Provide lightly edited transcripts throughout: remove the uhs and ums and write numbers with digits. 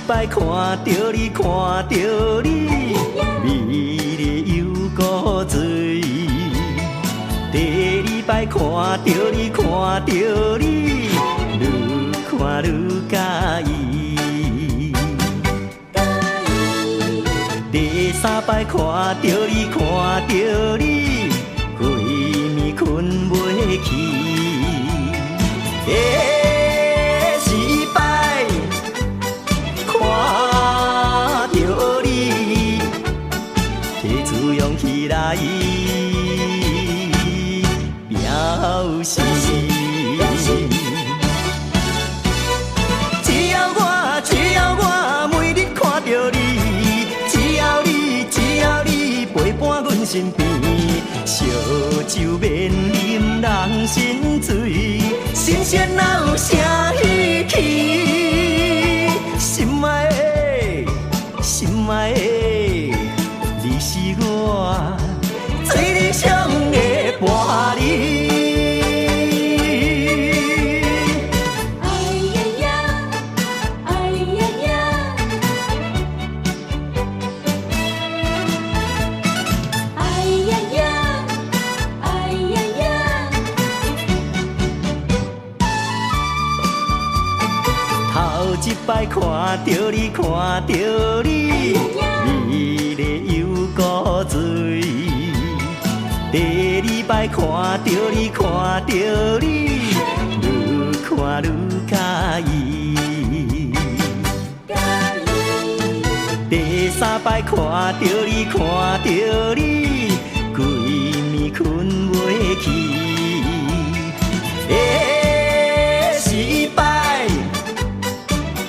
摆看着你，看着你，美丽又古锥。第二摆看着你，看着你，愈看愈介意。第三摆看着你，看着你，规暝困袂去。第四摆看着你，提出勇气来表示。只要我每日看着你，只要你陪伴阮身边，烧酒免啉人心醉，心弦哪有啥稀奇？心爱的，心爱的，你是我最理想的伴侣。一摆看着你，看着你，美丽又古锥。第二摆看着你，看着你，愈看愈介意。第三摆看着你，看着你，规暝困袂去。第四摆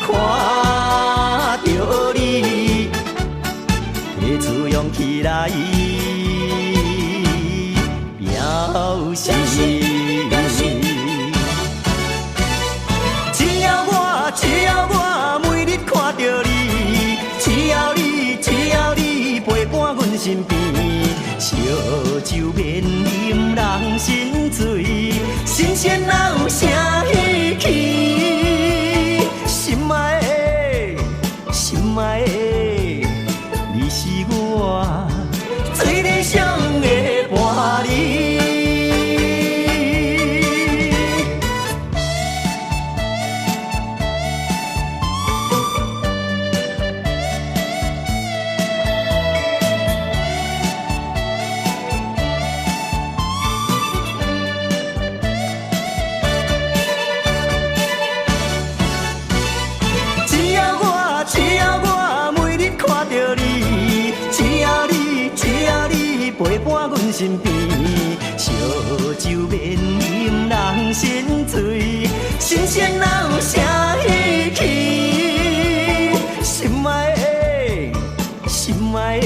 看着你，提出勇气来表示。只要我每日看着你，只要你陪伴阮身边，烧酒免啉人心醉，新鲜哪有啥稀奇？心爱的，心爱的，你是我最理想的伴侣。陪伴阮身边，烧酒免啉人心醉，新鲜哪有啥稀奇？心爱的，心爱